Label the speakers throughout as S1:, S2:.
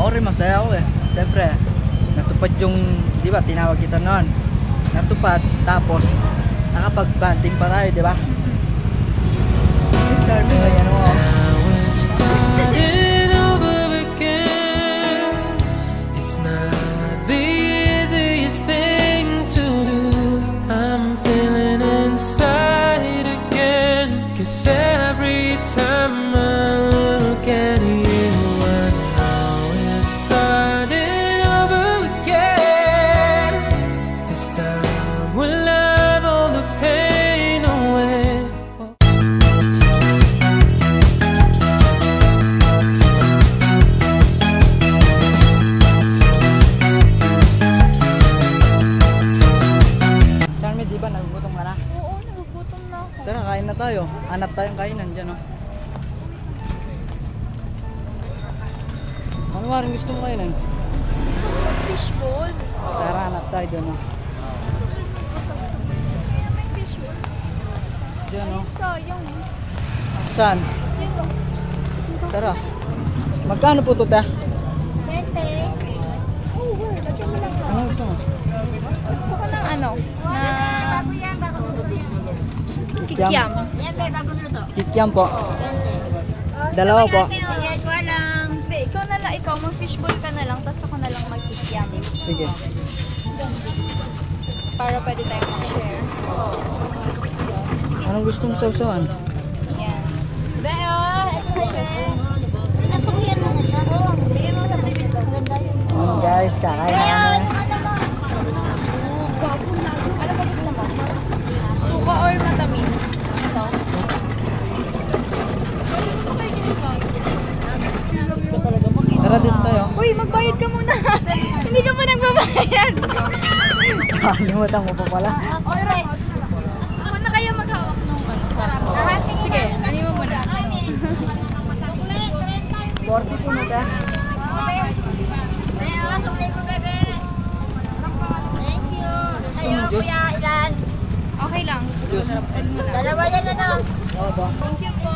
S1: Ako rin masaya ako eh. Siyempre, natupad yung, di ba, tinawag kita noon. Natupad, tapos nakapag-banding pa tayo, di ba? Charming ba yan mo?
S2: Starting over again. It's not the easiest thing to do. I'm feeling inside again. 'Cause every time I look at you, I know we're starting over again. This time we'll have all the pain away.
S1: Charmy, di ba nagugutom ka na?
S3: Oo, nagugutom na ako.
S1: Tara, kain na tayo. Hanap tayong kainan dyan, oh. Ano nga rin gusto mo kainin?
S3: Gusto ko mag-fishball.
S1: Tara, hanap tayo dyan, oh.
S3: May fishball.
S1: Dyan, oh.
S3: Sayang eh.
S1: Saan?
S3: Yun o.
S1: Tara. Magkano po ito, ta?
S3: 20. Oh, word. Lagyan mo lang.
S1: Ano ito?
S3: Gusto ko ng ano? Na... Kikiam.
S1: Kikiam po. Dalawa po.
S3: Hindi, ikaw na lang. Ikaw, mag-fishball ka na lang. Tapos ako na lang mag-kikiam.
S1: Sige.
S3: Para pwede tayo mag-share.
S1: Anong gusto mong sausawan?
S3: Yan. Beo, ito na siya. Pinasukihan mo na siya. Oo, bigyan mo sa bibig. Maganda yun.
S1: Guys, kakain na namin.
S3: Ano ba gusto mo? Suka or matamis? Ito.
S1: Tara din tayo.
S3: Uy, magbayad ka muna. Hindi ka pa nagbabayad.
S1: Kalimutan mo pa pala.
S3: Alright. Ako na kayo maghawak ng ano. Sige, ano mo muna?
S1: 40 po na ka.
S3: Thank you.
S1: Gusto mong juice?
S3: Okay lang.
S1: Juice.
S3: Dalawa yan na lang.
S1: Oo ba?
S3: Thank you po.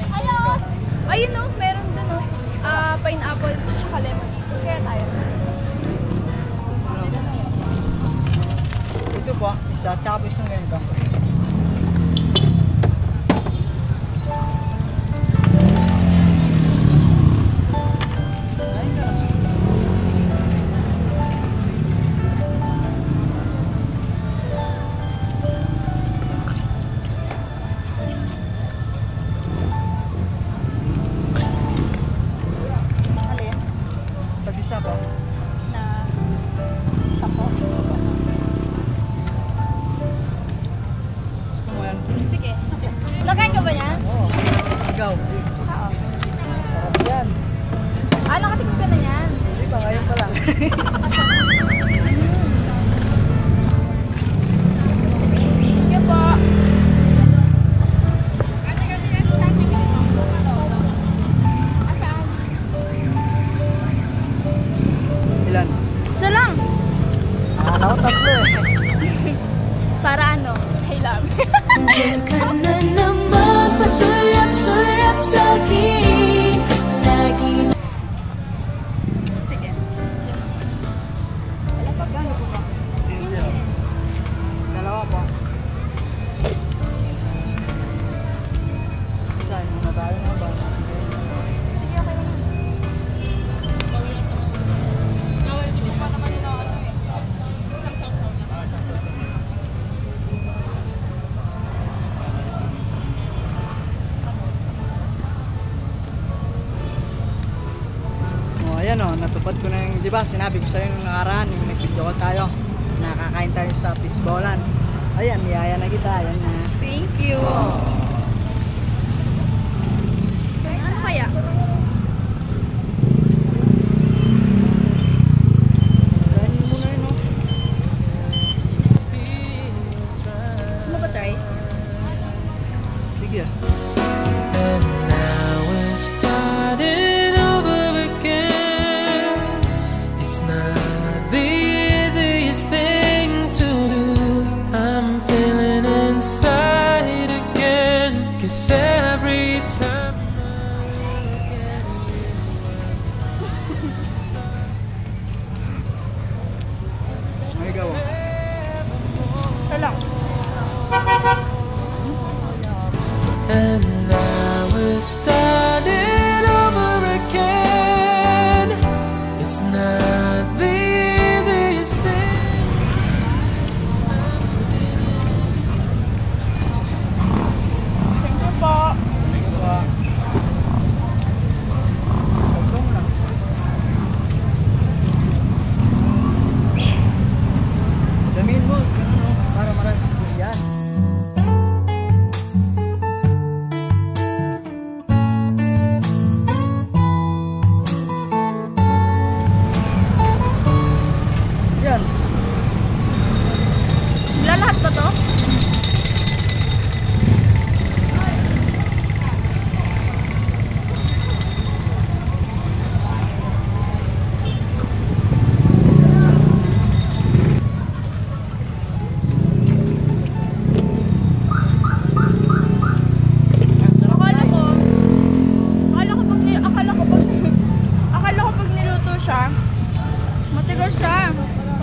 S3: Hello! Ayun o, meron dun o. Pineapple tsaka lemon. Kaya tayo.
S1: Ito po, isa, tsaka po isang ganito. Kain ka na. Alin? Tag-isa po.
S3: Na sapo.
S1: Gusto mo yan?
S3: Sige. Nakain ka ba niyan?
S1: Oo. Ikaw.
S3: Oo.
S1: Sarap yan.
S3: Nakatikip ka na niyan.
S1: Hindi pa, ngayon pa lang.
S3: Thank you po.
S1: Ilan?
S3: Isa lang.
S1: Ako tatlo eh.
S3: Para ano? Hey, love.
S2: Diyan ka na naman, pasulap-sulap sa'kin. Lagi
S3: Sige.
S1: Magkano po ba? Dalawa po. Saan? Ano tayo na ba? Ayan o, natupad ko na yung, di ba, sinabi ko sa'yo nung nakaraan, yung nag-video call tayo, nakakain tayo sa fishballan. Ayan, niyaya na kita, ayan na.
S3: Thank you. Ano kaya?
S1: Kainin mo na yun, no?
S3: Gusto mo ba try?
S1: Sige.
S2: And now we're starting over again. It's not the easiest thing to do.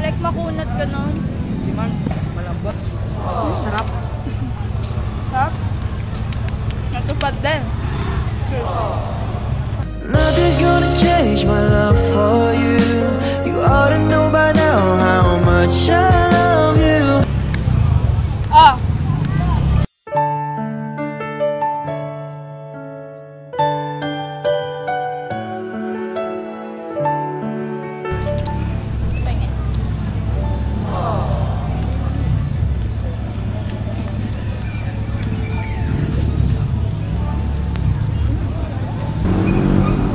S3: Like makunat ka nun.
S1: Di man, malambot. Masarap.
S3: Ha? Natupad din.
S2: Nothing's gonna change my love for you. You ought to know by now how much I love you.
S3: Ah! Tingin.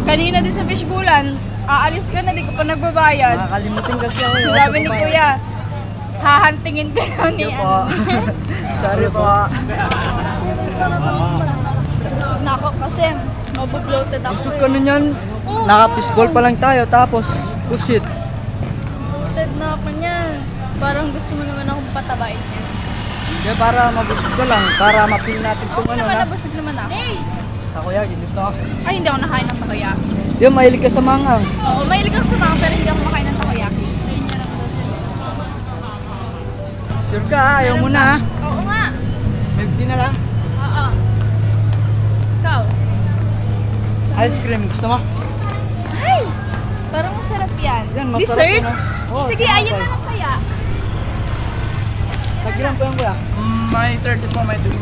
S3: Kanina din sa fishbowlan, aalis ka na, di ko pa nagbabayad.
S1: Nakakalimutin kasi ako.
S3: Sabi ni Kuya, hahantingin ka lang ni
S1: Sige po. Sorry po.
S3: Busog na ako kasi mabubloated ako.
S1: Busog ka na yan. Naka-fishball pa lang tayo, tapos pusit.
S3: Bloated na ako niyan. Parang gusto mo naman akong patabain niyan.
S1: Hindi, para mabusog ka lang. Para mapil natin kung
S3: Okay
S1: ano
S3: naman,
S1: na.
S3: nabusog naman ako.
S1: Takoyaki, gusto ko.
S3: Ay, hindi ako nakain ng takoyaki.
S1: Yung mahilig ka sa mangang.
S3: Oo, mahilig ako sa mga pero hindi ako makain ng takoyaki.
S1: Sure ka, ayaw mo na ha.
S3: Oo nga.
S1: Milk tea na lang.
S3: Oo. Ikaw?
S1: Ice cream, gusto mo?
S3: Ay! Parang masarap yan.
S1: Yan, masarap
S3: Dessert?
S1: yan, ah. Oo,
S3: Sige,
S1: tama
S3: ayun
S1: pa.
S3: na lang kaya.
S1: Tagilan po yung kuya.
S4: May 30 po, may 20.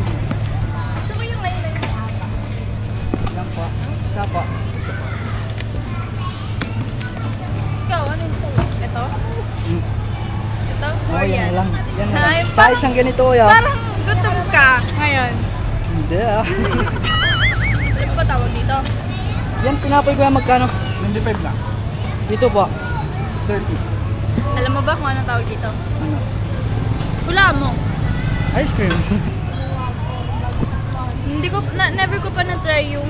S3: Gusto mo yung ngayon na yung haba?
S1: Yan po. Isa po. Isa po.
S3: Ikaw, ano yung sa'yo? Ito?
S1: Mm.
S3: Ito?
S1: Oo,
S3: Or
S1: yan
S3: yan?
S1: na lang. Yan na
S3: Ay,
S1: lang. Tsaka isang ganito kuya.
S3: Parang gutom ka ngayon.
S1: Hindi ah.
S3: Ano ba tawag dito?
S1: Yan, pinapoy ko yan magkano?
S4: 25 lang.
S1: Dito po.
S4: 30.
S3: Alam mo ba kung anong tawag dito?
S1: Ano?
S3: Wala mo.
S1: Ice cream.
S3: Hindi ko, never ko pa na-try yung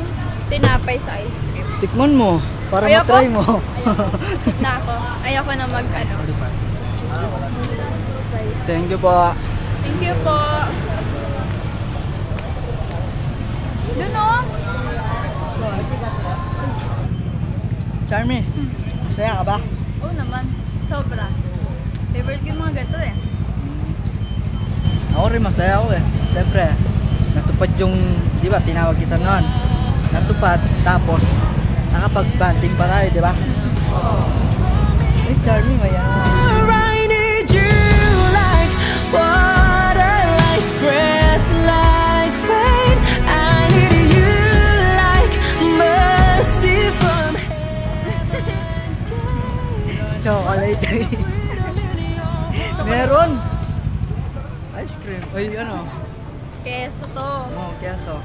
S3: tinapay sa ice cream.
S1: Tikman mo. Para
S3: Ayoko.
S1: matry mo.
S3: Busog na ako. Ayoko na mag-ano.
S1: Thank you po.
S3: Thank you po. Doon o.
S1: Charmy, masaya ka ba?
S3: Oo naman. Sobra. Favorite ko yung mga ganito eh.
S1: Ako rin masaya ako eh. Siyempre, natupad yung, di ba, tinawag kita noon. Natupad, tapos nakapag-banding pa tayo, di ba? Ay, Charmy, maya.
S2: I need you like water, like breath, like rain. I need you like mercy from heaven's gate.
S1: Chocolate. Meron. Ice cream. Ay, ano?
S3: Keso to.
S1: Oh, keso.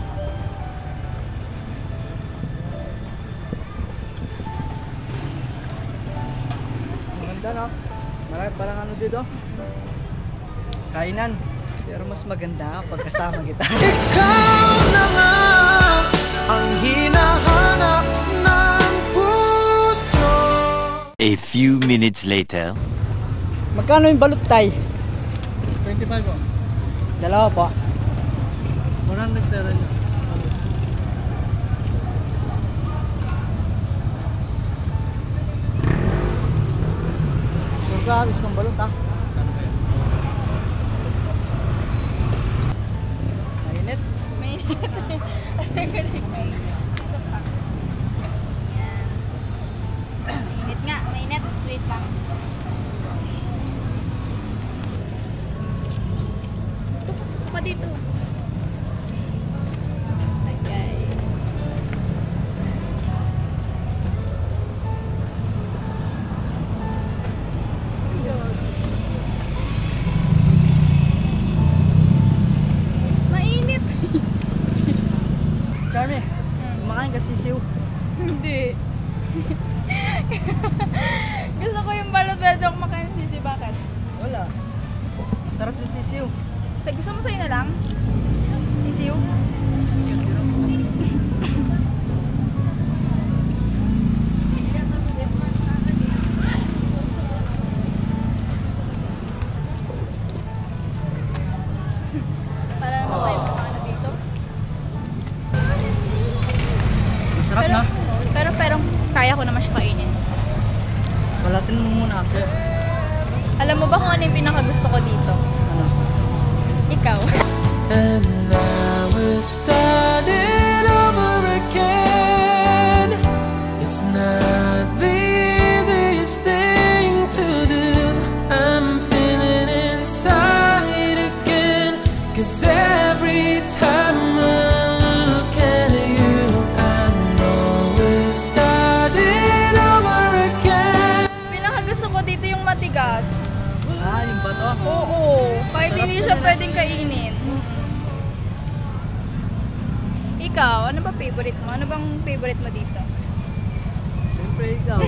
S1: Maganda no? Marami parang ano dito? Kainan. Pero mas maganda pag kasama kita.
S2: Ikaw na nga ang hinahanap ng puso.
S5: A few minutes later.
S1: Magkano yung balot tay?
S4: 25 po.
S1: Dalawa po.
S4: 100 pera niya.
S1: Sure ka, gusto ng balot ha? Mainit.
S3: Mainit. Mainit nga, mainit. Wait lang. Ito pa dito. Hi guys. Mainit.
S1: Charmy, kumakain ka sisiw.
S3: Hindi. Gusto ko yung balot, pwede ako makain ng sisi. Bakit?
S1: Wala. Masarap yung sisiw.
S3: Gusto mo sa'yo na lang? Sisiw?
S1: Sige, tira mo.
S3: Para naman tayo mga ano dito.
S1: Masarap na.
S3: Pero kaya ko naman siya kainin.
S1: Balatin mo muna kasi.
S3: Alam ano yung pinakagusto ko dito?
S1: Ano?
S3: Ikaw.
S2: And now we're starting over again. It's not the easiest thing to do. I'm feeling inside again. 'Cause every time I look at you, I know we're starting over again.
S3: Pinakagusto ko dito yung matigas.
S1: Yung ba to?
S3: Oo. Kahit hindi siya pwedeng kainin. Ikaw, ano ba favorite mo? Ano bang favorite mo dito?
S1: Siyempre ikaw.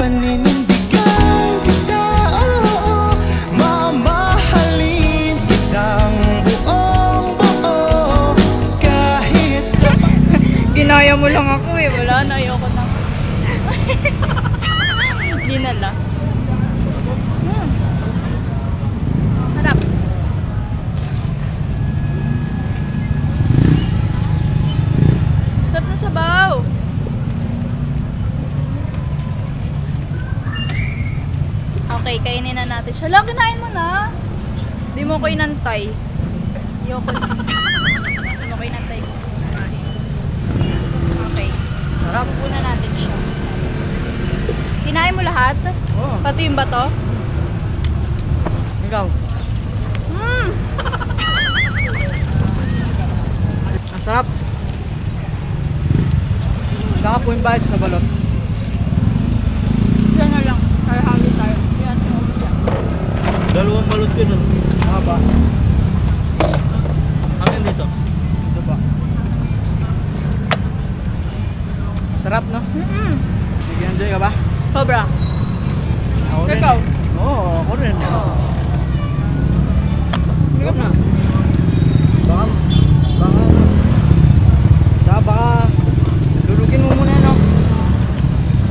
S2: Paninindigan kita, oo, mamahalin kitang buong buo. Kahit sa
S3: Ginaya mo lang ako eh. Wala na, ayoko na. Hindi na lang. Harap. Sarap na sabaw. Okay, kainin na natin siya. Lang, kinain mo na. Hindi mo ko inantay. Ayoko na. Hindi mo ko inantay. Okay.
S1: Sarap.
S3: Pupunan natin siya. Kinain mo lahat?
S1: Oo.
S3: Pati yung bato?
S1: Ikaw.
S3: Mmm!
S1: Ang sarap. Saka po yung bayad sa balot.
S3: Siya na lang. Halo tayo. Yan, yung siya.
S4: Dalawang balot yun.
S1: Haba.
S4: Akin dito.
S1: Ito ba? Sarap, no?
S3: Mm-mm.
S1: Nag-enjoy ka ba?
S3: Sobra.
S1: Ako rin.
S3: Ikaw?
S1: Oo, ako rin. Ikaw na. Baka lulugin mo muna, no?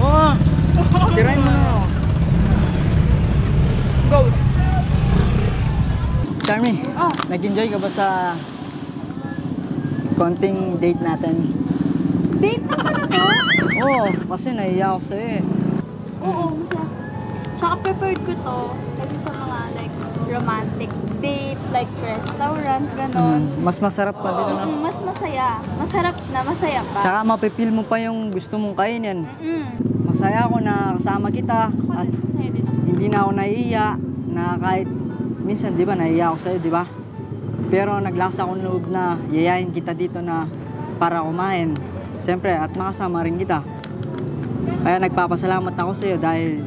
S1: Oo. Tirahin mo na, no?
S3: Go.
S1: Charmy,
S3: Oh.
S1: nag-enjoy ka ba sa konting date natin?
S3: Date na pala to?
S1: Oo, kasi nahiya ako sa'yo eh.
S3: Oo, masaya. Tsaka prepared ko to kasi sa mga like romantic date, like restaurant, ganon.
S1: Mas masarap pa dito, no?
S3: Mas masaya. Masarap na, masaya pa.
S1: Tsaka mapipil mo pa yung gusto mong kainin. Masaya ako na kasama kita at
S3: Masaya din ako.
S1: hindi na ako nahihiya na kahit minsan, di ba, nahihiya ako sa'yo, di ba? Pero naglasa akong loob na yayain kita dito na para kumain. Siyempre, at makasama rin kita. Kaya nagpapasalamat ako sa'yo dahil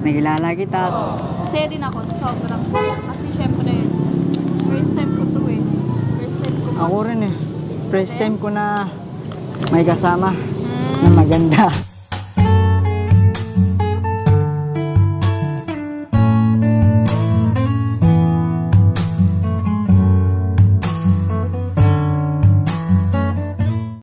S1: nakilala kita.
S3: Masaya din ako, sobrang saya. Kasi syempre, first time ko to eh. First time ko.
S1: Ako rin eh. First time ko na may kasama na maganda.